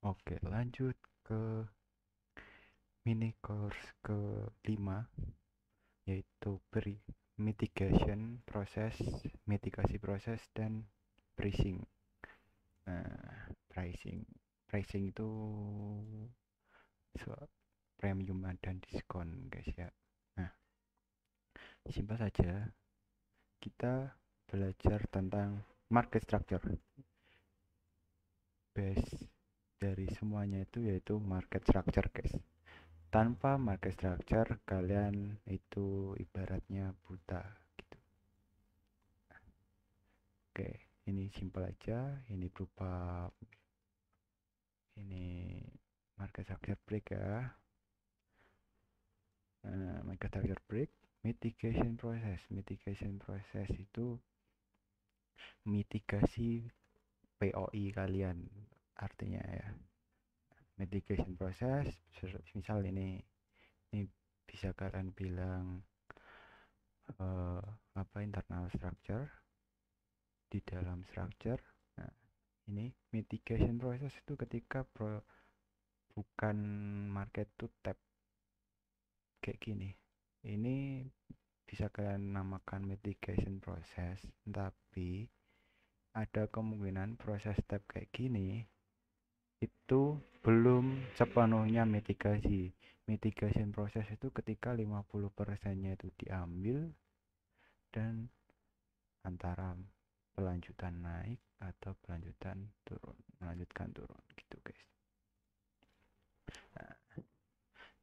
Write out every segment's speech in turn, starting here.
Oke, lanjut ke mini course ke-5, yaitu mitigation proses, mitigasi proses dan pricing. Nah, pricing itu premium dan diskon, guys ya. Nah, simpel saja, kita belajar tentang market structure. Base dari semuanya itu yaitu market structure, guys. Tanpa market structure, kalian itu ibaratnya buta gitu. Oke, ini simpel aja. Ini berupa ini market structure break ya. Market structure break, mitigation process itu mitigasi POI kalian, artinya ya. Mitigation process, misal ini bisa kalian bilang apa, internal structure di dalam structure. Nah, ini mitigation process itu ketika bukan market to tap kayak gini. Ini bisa kalian namakan mitigation process, tapi ada kemungkinan proses tap kayak gini itu belum sepenuhnya mitigasi. Mitigation proses itu ketika 50%-nya itu diambil dan antara pelanjutan naik atau pelanjutan turun, melanjutkan turun gitu, guys. Nah,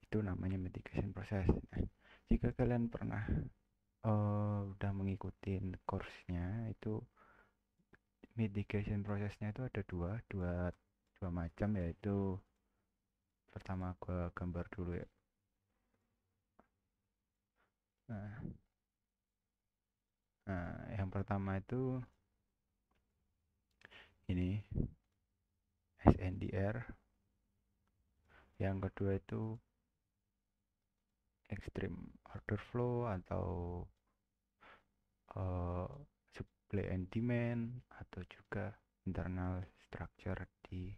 itu namanya mitigation proses. Nah, jika kalian pernah udah mengikuti course-nya, itu mitigation prosesnya itu ada dua macam, yaitu pertama gua gambar dulu ya. Nah, yang pertama itu ini SNDR, yang kedua itu extreme order flow atau uh, supply and demand, atau juga internal structure di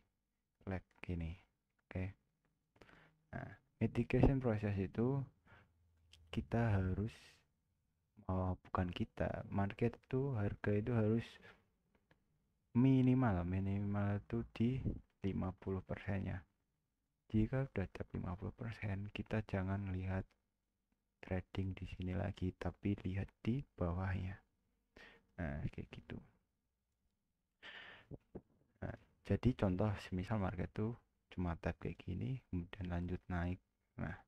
leg ini. Oke. Nah, mitigation proses itu kita harus bukan kita, market itu harga itu harus minimal itu di 50%-nya. Jika sudah cap 50%, kita jangan lihat trading di sini lagi, tapi lihat di bawahnya. Nah, kayak gitu. Nah, jadi contoh semisal market tuh cuma tap kayak gini, kemudian lanjut naik. Nah,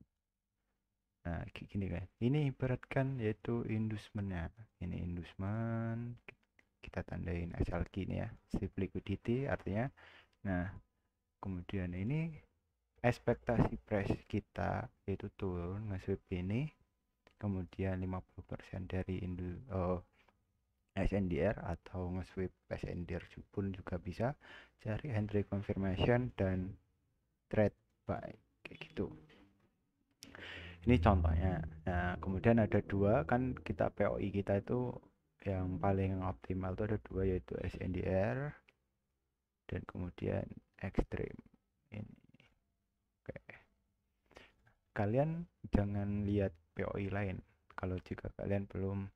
kayak gini kan. Ini ibaratkan yaitu inducementnya. Ini inducement, kita tandain SLQ ini ya, strip liquidity artinya. Nah, kemudian ini ekspektasi price kita yaitu turun nge-sweep ini, kemudian 50% dari SNDR atau nge-sweep SNDR pun juga bisa cari entry confirmation dan trade buy kayak gitu. Ini contohnya. Nah, kemudian ada dua, kan kita POI kita itu yang paling optimal itu ada dua, yaitu SNDR dan kemudian Extreme ini. Oke. Kalian jangan lihat POI lain kalau jika kalian belum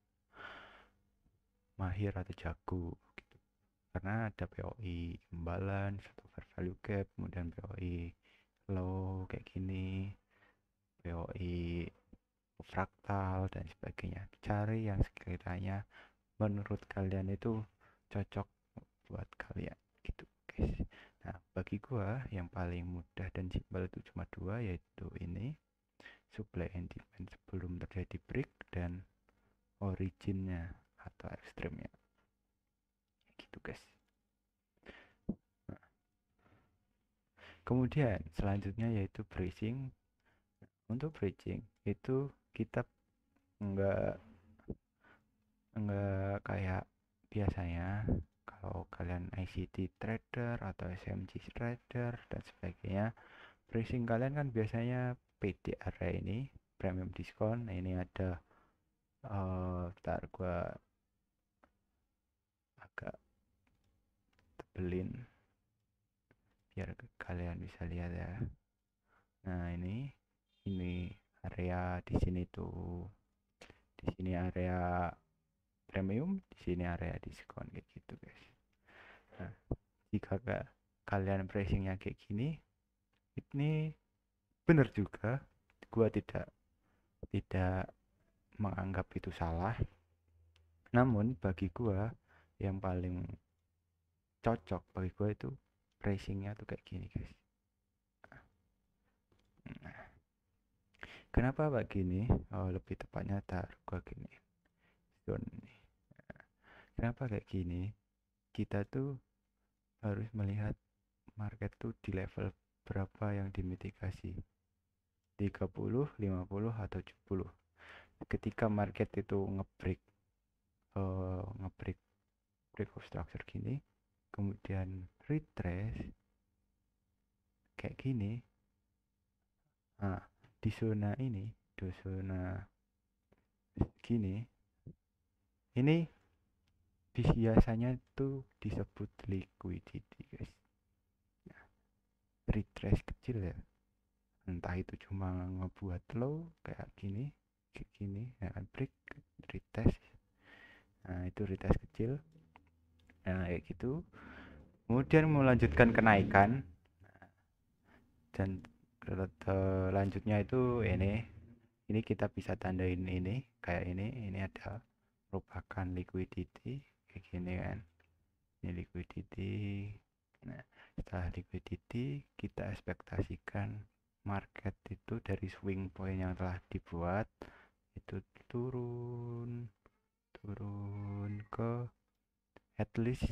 mahir atau jago gitu. Karena ada POI imbalance atau fair value gap, kemudian POI low kayak gini, POI fraktal dan sebagainya. Cari yang sekiranya menurut kalian itu cocok buat kalian gitu, guys. Nah, bagi gua yang paling mudah dan simpel itu cuma dua, yaitu ini supply and demand sebelum terjadi break dan originnya atau ekstremnya gitu, guys. Nah, kemudian selanjutnya yaitu pricing. Untuk pricing itu kita enggak kayak biasanya kalau kalian ICT trader atau SMG trader dan sebagainya. Pricing kalian kan biasanya PDR ini, premium diskon. Nah, ini ada ntar gua agak tebelin biar kalian bisa lihat ya. Nah, ini area di sini tuh. Di sini area premium, di sini area diskon kayak gitu, guys. Nah, jika kalian pricingnya kayak gini, ini benar juga. Gua tidak tidak menganggap itu salah. Namun bagi gua yang paling cocok bagi gua itu pricingnya tuh kayak gini, guys. Nah, kenapa begini? Oh, lebih tepatnya taruh gua gini. Zone ini. Kenapa kayak gini? Kita tuh harus melihat market tuh di level berapa yang dimitigasi. 30, 50 atau 70. Ketika market itu ngebreak ngebreak break of structure gini, kemudian retrace kayak gini. Nah, di zona ini, di zona gini, ini biasanya tuh disebut liquidity, guys. Nah, retrace kecil ya, entah itu cuma ngebuat low kayak gini, ya kan, break, retest. Nah, itu retest kecil. Nah, kayak gitu. Kemudian melanjutkan kenaikan, dan lanjutnya itu ini kita bisa tandain ini kayak ini ada merupakan liquidity kayak gini kan, ini liquidity. Nah, setelah liquidity kita ekspektasikan market itu dari swing point yang telah dibuat itu turun turun ke at least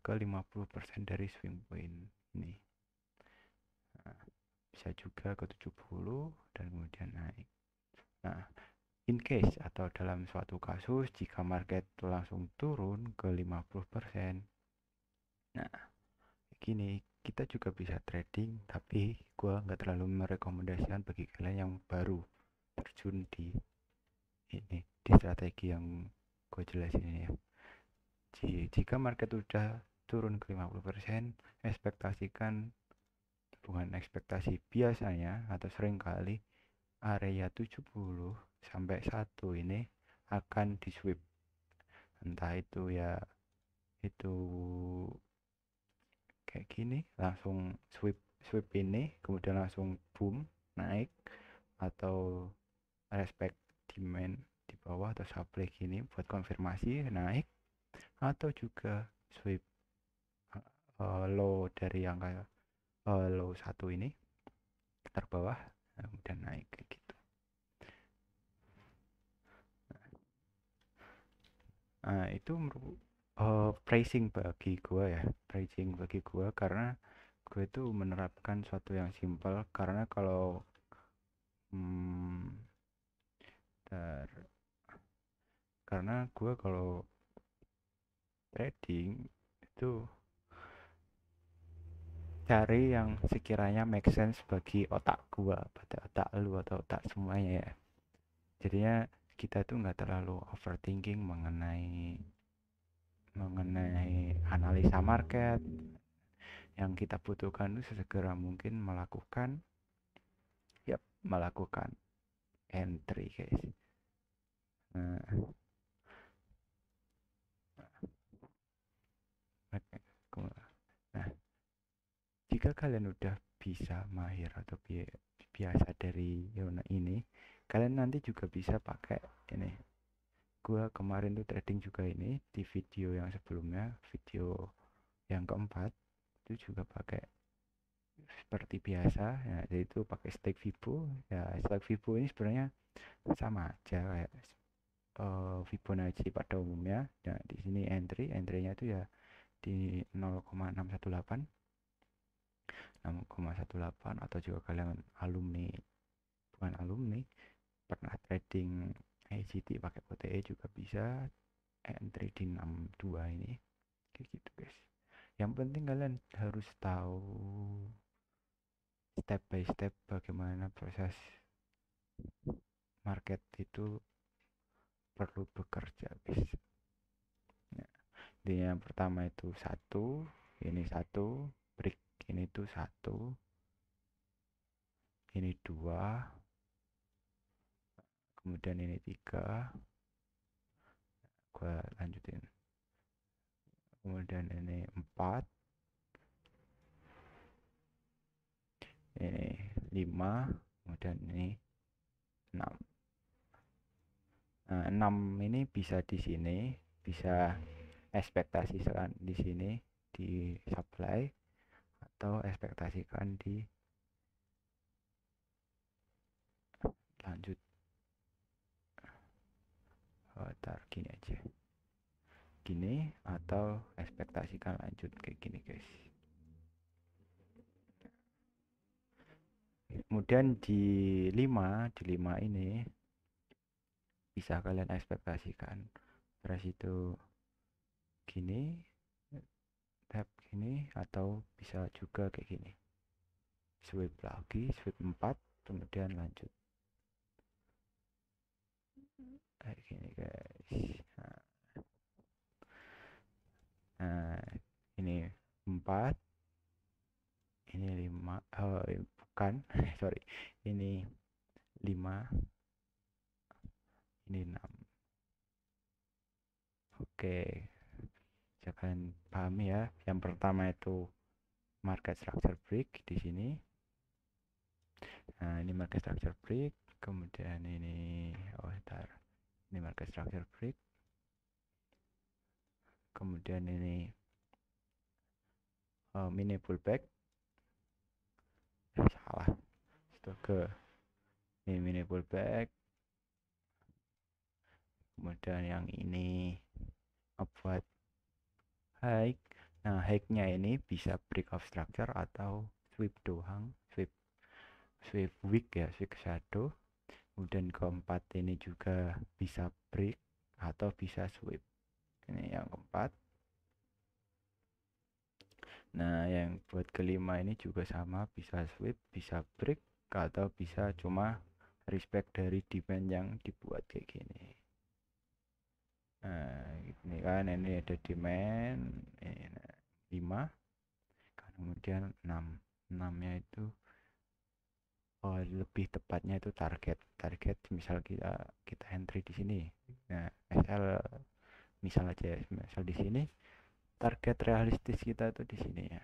ke 50% dari swing point ini. Nah, bisa juga ke 70 dan kemudian naik. Nah, in case atau dalam suatu kasus jika market langsung turun ke 50%, nah gini, kita juga bisa trading, tapi gua nggak terlalu merekomendasikan bagi kalian yang baru terjun di strategi yang gue jelasin ini ya. Jika market udah turun ke 50%, ekspektasikan, bukan ekspektasi, biasanya atau seringkali area 70 sampai 1 ini akan di sweep. Entah itu ya itu kayak gini, langsung sweep sweep ini kemudian langsung boom naik, atau respect demand di bawah atau supply gini buat konfirmasi naik, atau juga sweep low dari angka low 1 ini terbawah kemudian naik kayak gitu. Nah, itu pricing bagi gue ya, pricing bagi gue, karena gue itu menerapkan suatu yang simple. Karena kalau hmm, karena gue kalau trading itu cari yang sekiranya make sense bagi otak gue, pada otak lu atau otak semuanya ya. Jadinya kita tuh nggak terlalu overthinking mengenai analisa market. Yang kita butuhkan itu sesegera mungkin melakukan entry, guys. Nah, nah, jika kalian udah bisa mahir atau biasa dari zona ini, kalian nanti juga bisa pakai ini. Gua kemarin tuh trading juga ini di video yang sebelumnya, video yang keempat, itu juga pakai seperti biasa ya, yaitu pakai stake Fibo. Ya, stake Fibo ini sebenarnya sama aja kayak Fibonacci pada umumnya. Nah, di sini entry-nya itu ya di 0,618 atau juga kalian bukan alumni, pernah trading ICT pakai OTE juga bisa, entry di 62 ini kayak gitu, guys. Yang penting kalian harus tahu step by step bagaimana proses market itu perlu bekerja, guys. Ya, yang pertama itu satu break ini tuh 1, ini 2, kemudian ini 3, gua lanjutin, kemudian ini 4, ini 5, kemudian ini 6. Nah, 6 ini bisa di sini, bisa ekspektasikan di sini di supply, atau ekspektasikan di lanjut. Ntar gini aja, gini, atau ekspektasikan lanjut kayak gini guys. Kemudian di 5 ini bisa kalian ekspektasikan terus itu gini, tab gini, atau bisa juga kayak gini, sweep lagi, sweep 4, kemudian lanjut kayak gini guys. Nah, ini 4, ini 5, bukan sorry, ini 5, ini 6. Oke, jangan pahami ya. Yang pertama itu market structure break di sini. Nah, ini market structure break, kemudian ini ini market structure break, kemudian ini mini pullback, salah, astaga, ini mini pullback, kemudian yang ini buat high. Nah, high-nya ini bisa break of structure atau sweep doang, sweep wick ya, sweep shadow. Kemudian keempat ini juga bisa break atau bisa sweep. Ini yang keempat. Nah, yang buat kelima ini juga sama, bisa sweep, bisa break, atau bisa cuma respect dari demand yang dibuat kayak gini. Nah, ini kan ini ada demand ini 5, kemudian 6. 6-nya itu lebih tepatnya itu target misal kita entry di sini. Nah, misal aja, misal di sini target realistis kita tuh di sini ya,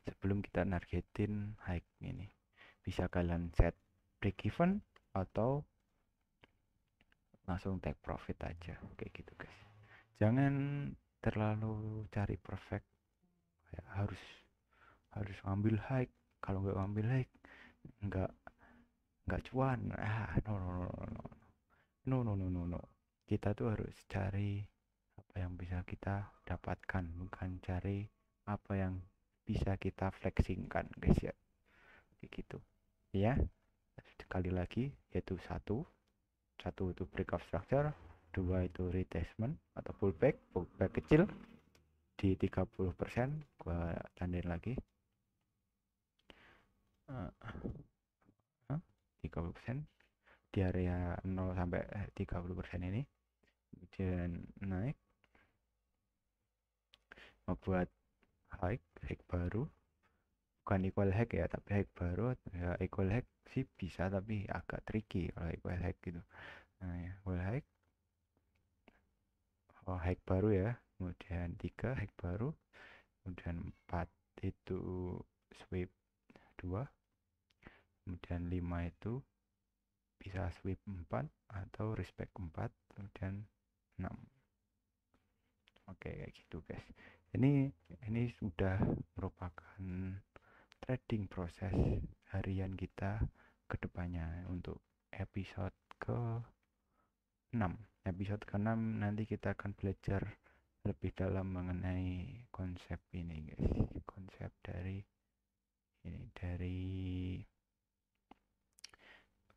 sebelum kita nargetin high ini. Bisa kalian set break even atau langsung take profit aja kayak gitu guys. Jangan terlalu cari perfect, kayak harus ngambil high, kalau nggak ngambil high nggak cuan. No. Kita tuh harus cari apa yang bisa kita dapatkan, bukan cari apa yang bisa kita flexingkan guys ya, kayak gitu ya. Sekali lagi, yaitu satu itu break of structure, 2 itu retracement atau pullback kecil di 30%, gua tandain lagi 30% di area 0 sampai 30% ini, kemudian naik membuat high baru, bukan equal high ya, tapi high baru. Ya equal high sih bisa, tapi agak tricky kalau equal high gitu. Nah, equal high, high baru ya, kemudian 3 high baru, kemudian 4 itu sweep 2, kemudian 5 itu bisa sweep 4 atau respect 4, kemudian 6. Oke, kayak gitu guys. Ini sudah merupakan trading proses harian kita ke depannya. Untuk episode ke-6 nanti kita akan belajar lebih dalam mengenai konsep ini guys, konsep dari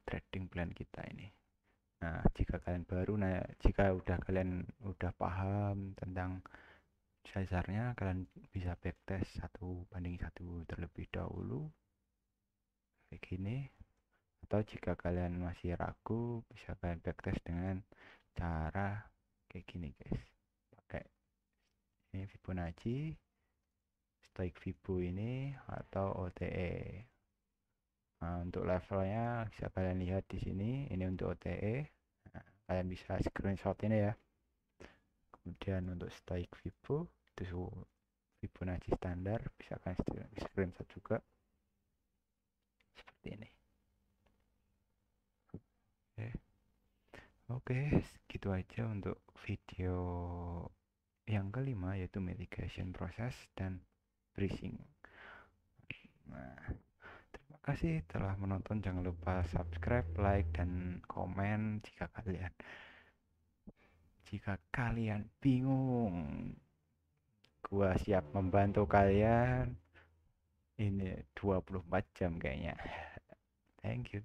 trading plan kita ini. Nah, jika kalian udah paham tentang dasarnya, kalian bisa backtest 1:1 terlebih dahulu kayak gini. Atau jika kalian masih ragu, bisa kalian backtest dengan cara kayak gini guys, pakai ini Fibonacci, stoik Vibo ini atau OTE. Nah, untuk levelnya bisa kalian lihat di sini. Ini untuk OTE. Nah, kalian bisa screenshot ini ya. Kemudian untuk stoik Vibo itu Fibonacci standar, bisa kalian screenshot juga seperti ini. Oke, gitu aja untuk video yang kelima, yaitu mitigation proses dan breaching. Nah, terima kasih telah menonton. Jangan lupa subscribe, like, dan komen jika kalian bingung. Gua siap membantu kalian. Ini 24 jam kayaknya. Thank you.